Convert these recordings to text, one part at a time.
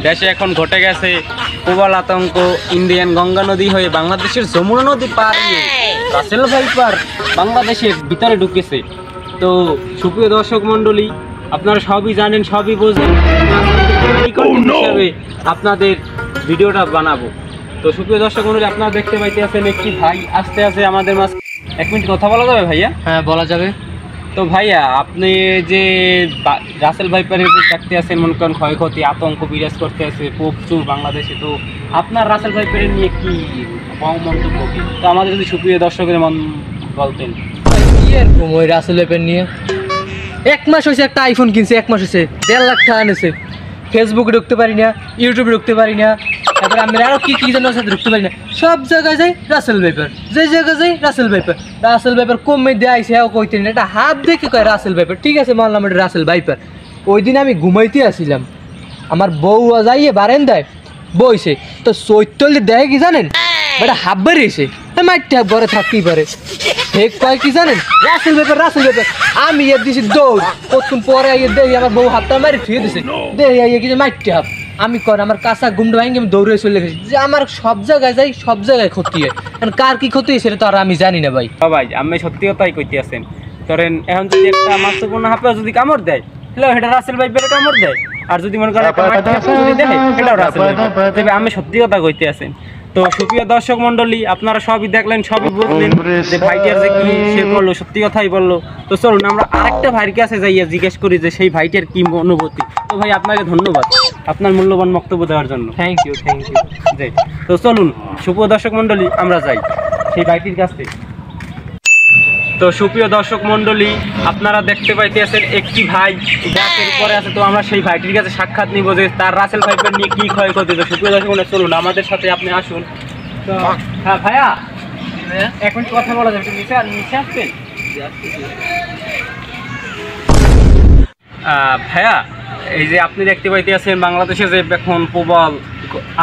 দেশে এখন ঘটে গেছে প্রবল আতঙ্ক। ইন্ডিয়ান গঙ্গা নদী হয়ে বাংলাদেশের যমুনা নদী পার হয়ে রাসেল ভাইপার বাংলাদেশের ভিতরে ঢুকেছে। তো সুপ্রিয় দর্শক মণ্ডলী, আপনারা সবই জানেন, সবই বোঝেন, হিসাবে আপনাদের ভিডিওটা বানাবো। তো সুপ্রিয় দর্শক মণ্ডলী, আপনারা দেখতে পাইতে আছেন একটি ভাই আসতে আছে আমাদের মাঝে। 1 মিনিট কথা বলা যাবে ভাইয়া? হ্যাঁ, বলা যাবে। তো ভাইয়া, আপনি যে রাসেল ভাইপারের যে দেখতে আছেন, মনে করেন ক্ষয়ক্ষতি আতঙ্ক বিরাজ করতে আছে প্রচুর বাংলাদেশে, তো আপনার রাসেল ভাইপারের নিয়ে কি মন্তব্য কি? তো আমাদের যদি সুপ্রিয় দর্শকের মন বলতেন। কি এরকম ওই রাসেল ভাইপার নিয়ে 1 মাস হয়েছে, একটা আইফোন কিনছে, 1 মাস হয়েছে 1.5 লাখ টাকা আনেছে। ফেসবুকে ঢুকতে পারি না, ইউটিউবে ঢুকতে পারি না, তারপরে আমি আরও কি যেন সাথে ঢুকতে পারি না। সব জায়গায় যাই রাসেল ভাইপার, যে জায়গায় যাই রাসেল ভাইপার। রাসেল ভাইপার কমে দিয়ে আইসে কইতে না, এটা হাত দেখে কয় রাসেল ভাইপার। ঠিক আছে, মানলাম এটা রাসেল ভাইপার। ওই দিন আমি ঘুমাইতে আসছিলাম, আমার বউ যাইয়ে বারেন্দায় বইছে, তো চৈতল্যে দেখে কি জানেন, এটা হাফ বেরিয়েছে, মাইটটা ঘরে থাকতেই পারে। ঠিক কয় কি জানেন, রাসেল ভাইপার রাসেল ভাইপার। আমি এর দিছি দৌড়, কতক্ষণ পরে আইয়ে দেখি আমার বউ হাতটা মারি থুয়ে দিছে, দেখি আইয়ে কি মাইটটা হাফ। আমি কর আমার কাঁচা গুমটা ভাঙি, আমি দৌড়ে চলে গেছি। যে আমার সব জায়গায় যাই, সব জায়গায় ক্ষতি হয়, কারণ কার কি ক্ষতি হয় সেটা তো আর আমি জানি না ভাই। ভাই, আমি সত্যি কথাই কইতে আছেন। ধরেন এখন যদি একটা মাছপূর্ণ হাফে যদি কামড় দেয়, হ্যালো, এটা রাসেল ভাইপারের কামড় দেয়। আর যদি মনে করেন যদি দেখে, এটাও রাসেল ভাইপার। তবে আমি সত্যি কথা কইতে আছেন। তো সুপ্রিয় দর্শক মন্ডলী, আপনারা সবই দেখলেন, সবই বুঝলেন যে ভাইটার যে কি সে বললো, সত্যি কথাই বললো। তো চলুন আমরা আরেকটা ভাইয়ের কাছে যাইয়া জিজ্ঞেস করি যে সেই ভাইটার কি অনুভূতি। তো ভাই, আপনাকে ধন্যবাদ আপনার মূল্যবান বক্তব্য দেওয়ার জন্য। Thank you. জি, তো চলুন সুপ্রিয় দর্শক মন্ডলী, আমরা যাই সেই ভাইটির কাছে। তো সুপ্রিয় দর্শক মন্ডলী, আপনারা দেখতে পাইতে আছেন একটি ভাই গাছের উপরে আছে। তো আমরা সেই ভাইটির কাছে সাক্ষাৎ নিব যে তার রাসেল ভাইপার নিয়ে কি ক্ষয়ক্ষতি। তো সুপ্রিয় দর্শক মন্ডলী, চলুন আমাদের সাথে আপনি আসুন। তো হ্যাঁ ভাইয়া, এখন কথা বলা যাবে, নিচে আসবেন। ভাইয়া, এই যে আপনি দেখতে পাইতে আছেন বাংলাদেশে যে এখন প্রবল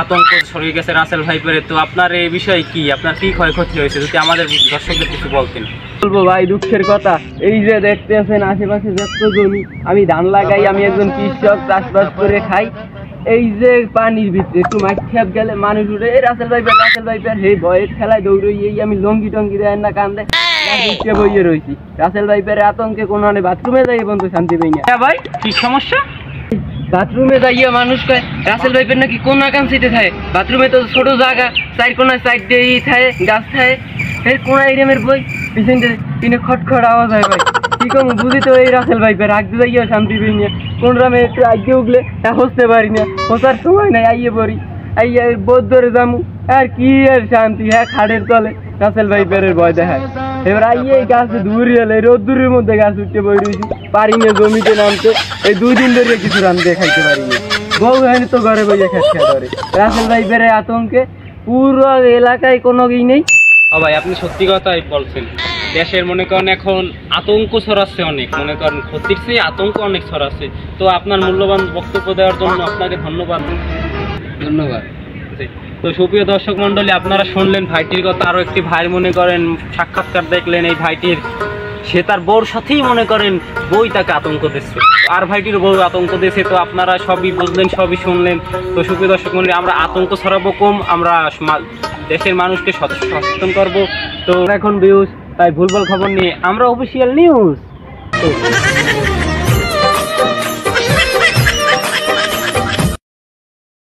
আতঙ্ক ছড়িয়ে গেছে রাসেল ভাইপারের, তো আপনার এই বিষয়ে কি, আপনার কি ক্ষয়ক্ষতি হয়েছে যদি আমাদের দর্শকদের কিছু বলতেন। বলবো ভাই, দুঃখের কথা, এই যে দেখতে আছেন আশেপাশে যত জমি, আমি ধান লাগাই, আমি একজন কৃষক, চাষবাস করে খাই। এই যে পানির ভিতরে একটু মাঠ খেপ গেলে মানুষ উঠে এই রাসেল ভাইপার হে ভয়ের খেলায় দৌড়ই, এই আমি লঙ্গি টঙ্গি দেয় না কান্দে বইয়ে রয়েছি। রাসেল ভাইপারের আতঙ্কে কোনো বাথরুমে যাই বন্ধু শান্তি পাই না। হ্যাঁ ভাই, কি সমস্যা? বাথরুমে যাইয়া মানুষ কয় রাসেল ভাইপার নাকি কোন আকাম সিটে থাকে। বাথরুমে তো ছোট জায়গা, চার কোনায় সাইড দিয়ে থাকে, গাছ থাকে, এই কোনা এরিয়ামের বই পিছন কিনে খটখট আওয়াজ হয় ভাই। কি কম বুঝি তো এই রাসেল ভাইপার আগে যাইয়া শান্তি পাই না। কোন রামে একটু আগে উঠলে হসতে পারি না, হসার সময় নাই, আইয়ে পড়ি, আইয়া বোধ ধরে যামু, আর কি আর শান্তি। হ্যাঁ, খাটের তলে রাসেল ভাইপারের ভয় দেখায়। এবার আইয়ে এই গাছে দূরে এলে রোদ্দুরের মধ্যে গাছ উঠতে বই রয়েছি, পারি না জমিতে নামতে। এই 2 দিন ধরে কিছু রান্ধতে খাইতে পারি না, বউ হয়নি তো ঘরে বইয়ে খেতে ধরে। রাসেল ভাইপারের আতঙ্কে পুরো এলাকায় কোনো ই নেই। ও ভাই, আপনি সত্যি কথাই বলছেন। দেশের মনে করেন এখন আতঙ্ক ছড়াচ্ছে অনেক, মনে করেন ক্ষতির চেয়ে আতঙ্ক অনেক ছড়াচ্ছে। তো আপনার মূল্যবান বক্তব্য দেওয়ার জন্য আপনাকে ধন্যবাদ। তো সুপ্রিয় দর্শক মন্ডলী, আপনারা শুনলেন ভাইটির কথা। আরও একটি ভাই মনে করেন সাক্ষাৎকার দেখলেন এই ভাইটির, সে তার বউর সাথেই মনে করেন বই তাকে আতঙ্ক দিচ্ছে, আর ভাইটির বউ আতঙ্ক দিচ্ছে। তো আপনারা সবই বুঝলেন, সবই শুনলেন। তো সুপ্রিয় দর্শক মন্ডলী, আমরা আতঙ্ক ছড়াবো কম, আমরা দেশের মানুষকে সচেতন করবো। তো এখন ভিউজ, তাই ভুলভাল খবর নিয়ে আমরা অফিসিয়াল নিউজ।